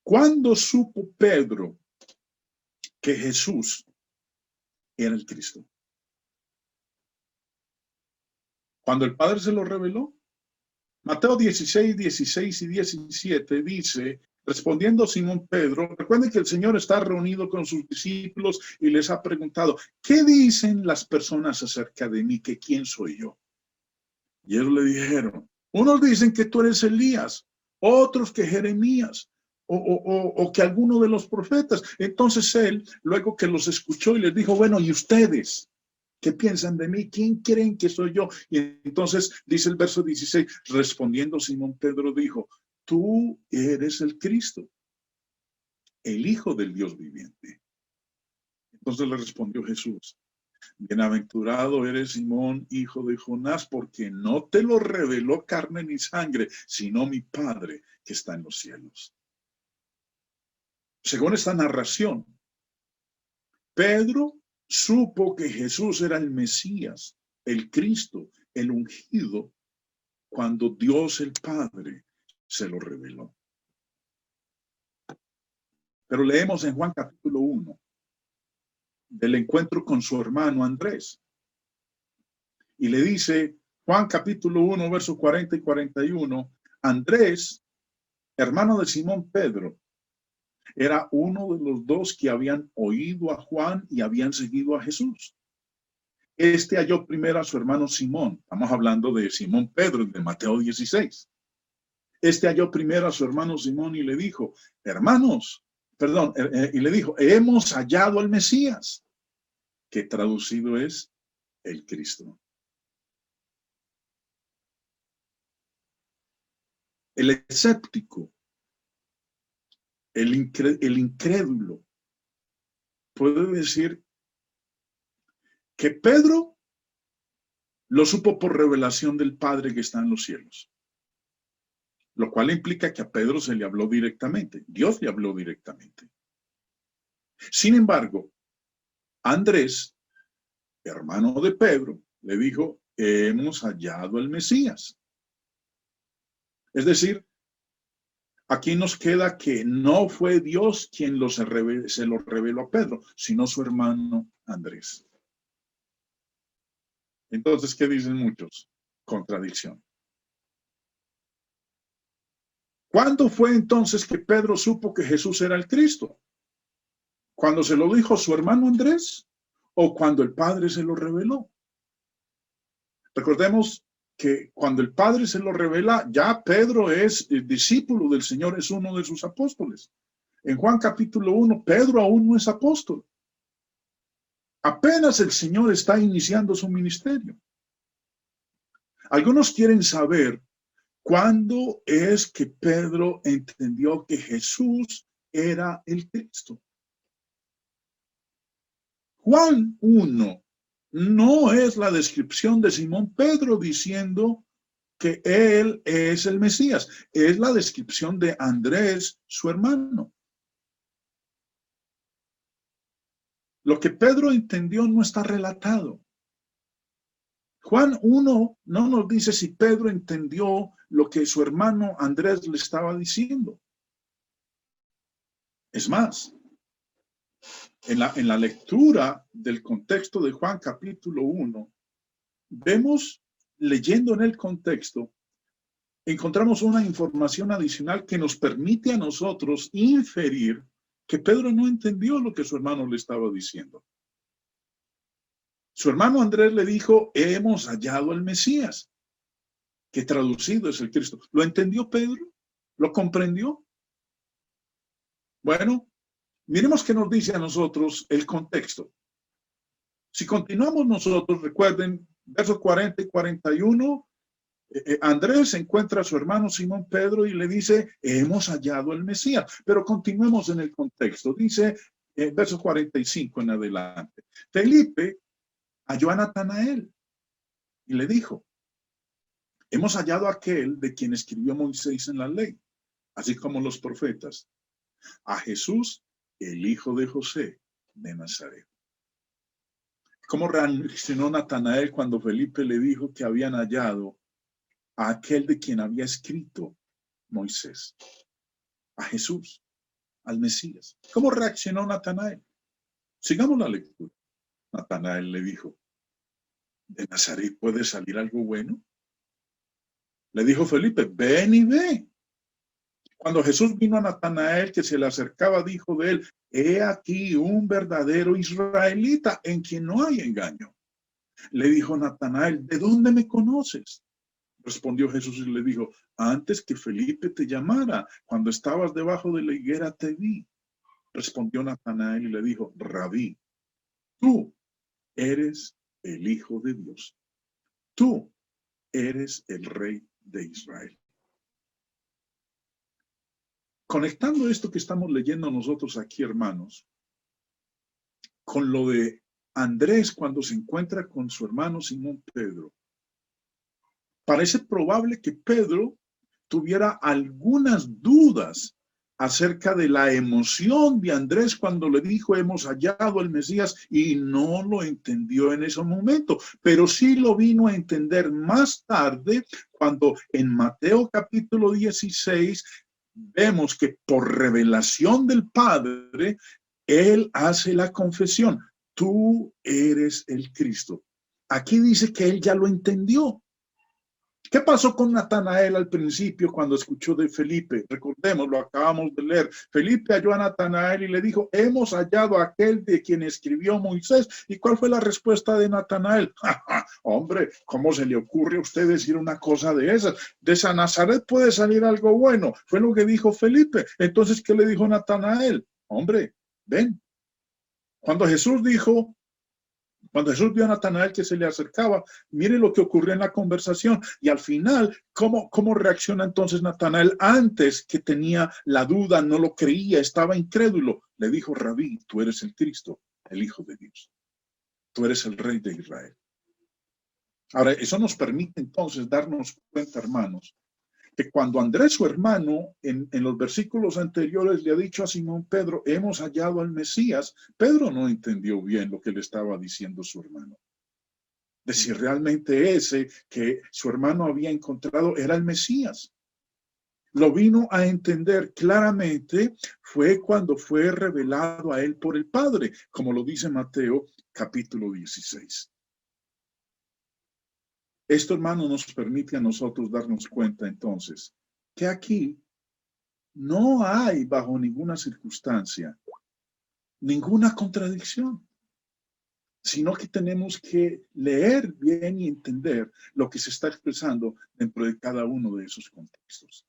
¿Cuándo supo Pedro que Jesús era el Cristo? Cuando el Padre se lo reveló. Mateo 16, 16 y 17 dice, respondiendo Simón Pedro, recuerden que el Señor está reunido con sus discípulos y les ha preguntado, ¿qué dicen las personas acerca de mí? ¿Que quién soy yo? Y ellos le dijeron, unos dicen que tú eres Elías, otros que Jeremías, o que alguno de los profetas. Entonces él, luego que los escuchó y les dijo, bueno, ¿y ustedes? ¿Qué piensan de mí? ¿Quién creen que soy yo? Y entonces dice el verso 16, respondiendo Simón Pedro dijo, tú eres el Cristo, el Hijo del Dios viviente. Entonces le respondió Jesús, bienaventurado eres Simón, hijo de Jonás, porque no te lo reveló carne ni sangre, sino mi Padre que está en los cielos. Según esta narración, Pedro supo que Jesús era el Mesías, el Cristo, el ungido, cuando Dios el Padre se lo reveló. Pero leemos en Juan capítulo 1 del encuentro con su hermano Andrés. Y le dice Juan capítulo 1, versos 40 y 41, Andrés, hermano de Simón Pedro, era uno de los dos que habían oído a Juan y habían seguido a Jesús. Este halló primero a su hermano Simón. Estamos hablando de Simón Pedro, de Mateo 16. Este halló primero a su hermano Simón y le dijo, y le dijo, hemos hallado al Mesías, que traducido es el Cristo. El escéptico, el incrédulo, puede decir que Pedro lo supo por revelación del Padre que está en los cielos, lo cual implica que a Pedro se le habló directamente, Dios le habló directamente. Sin embargo, Andrés, hermano de Pedro, le dijo, hemos hallado al Mesías. Es decir, aquí nos queda que no fue Dios quien se lo reveló a Pedro, sino su hermano Andrés. Entonces, ¿qué dicen muchos? Contradicción. ¿Cuándo fue entonces que Pedro supo que Jesús era el Cristo? ¿Cuando se lo dijo su hermano Andrés o cuando el Padre se lo reveló? Recordemos que cuando el Padre se lo revela, ya Pedro es el discípulo del Señor, es uno de sus apóstoles. En Juan capítulo 1, Pedro aún no es apóstol. Apenas el Señor está iniciando su ministerio. Algunos quieren saber cuándo es que Pedro entendió que Jesús era el Cristo. Juan 1 no es la descripción de Simón Pedro diciendo que él es el Mesías, es la descripción de Andrés, su hermano. Lo que Pedro entendió no está relatado. Juan 1 no nos dice si Pedro entendió lo que su hermano Andrés le estaba diciendo. Es más, en la lectura del contexto de Juan capítulo 1, vemos, leyendo en el contexto, encontramos una información adicional que nos permite a nosotros inferir que Pedro no entendió lo que su hermano le estaba diciendo. Su hermano Andrés le dijo, hemos hallado al Mesías, que traducido es el Cristo. ¿Lo entendió Pedro? ¿Lo comprendió? Bueno, miremos qué nos dice a nosotros el contexto. Si continuamos nosotros, recuerden, versos 40 y 41, Andrés encuentra a su hermano Simón Pedro y le dice, hemos hallado al Mesías. Pero continuemos en el contexto. Dice, verso 45 en adelante. Felipe halló a Natanael y le dijo, hemos hallado a aquel de quien escribió Moisés en la ley, así como los profetas, a Jesús, el hijo de José de Nazaret. ¿Cómo reaccionó Natanael cuando Felipe le dijo que habían hallado a aquel de quien había escrito Moisés, a Jesús? al Mesías. ¿Cómo reaccionó Natanael? Sigamos la lectura. Natanael le dijo, ¿de Nazaret puede salir algo bueno? Le dijo Felipe, ven y ve. Cuando Jesús vino a Natanael, que se le acercaba, dijo de él, he aquí un verdadero israelita en quien no hay engaño. Le dijo Natanael, ¿de dónde me conoces? Respondió Jesús y le dijo, antes que Felipe te llamara, cuando estabas debajo de la higuera te vi. Respondió Natanael y le dijo, Rabí, tú eres el Hijo de Dios. Tú eres el Rey de Israel. Conectando esto que estamos leyendo nosotros aquí, hermanos, con lo de Andrés cuando se encuentra con su hermano Simón Pedro, parece probable que Pedro tuviera algunas dudas acerca de la emoción de Andrés cuando le dijo hemos hallado al Mesías y no lo entendió en ese momento, pero sí lo vino a entender más tarde cuando en Mateo capítulo 16 vemos que por revelación del Padre, él hace la confesión, tú eres el Cristo. Aquí dice que él ya lo entendió. ¿Qué pasó con Natanael al principio cuando escuchó de Felipe? Recordemos, lo acabamos de leer. Felipe halló a Natanael y le dijo, hemos hallado a aquel de quien escribió Moisés. ¿Y cuál fue la respuesta de Natanael? Hombre, ¿cómo se le ocurre a usted decir una cosa de esas? De San Nazaret puede salir algo bueno. Fue lo que dijo Felipe. Entonces, ¿qué le dijo Natanael? Hombre, ven. Cuando Jesús vio a Natanael que se le acercaba, mire lo que ocurrió en la conversación. Y al final, ¿cómo reacciona entonces Natanael? Antes que tenía la duda, no lo creía, estaba incrédulo. Le dijo, Rabí, tú eres el Cristo, el Hijo de Dios. Tú eres el Rey de Israel. Ahora, eso nos permite entonces darnos cuenta, hermanos, que cuando Andrés, su hermano, en los versículos anteriores le ha dicho a Simón Pedro, hemos hallado al Mesías, Pedro no entendió bien lo que le estaba diciendo su hermano. De si realmente ese que su hermano había encontrado era el Mesías. Lo vino a entender claramente fue cuando fue revelado a él por el Padre, como lo dice Mateo capítulo 16. Esto, hermano, nos permite a nosotros darnos cuenta entonces que aquí no hay bajo ninguna circunstancia ninguna contradicción, sino que tenemos que leer bien y entender lo que se está expresando dentro de cada uno de esos contextos.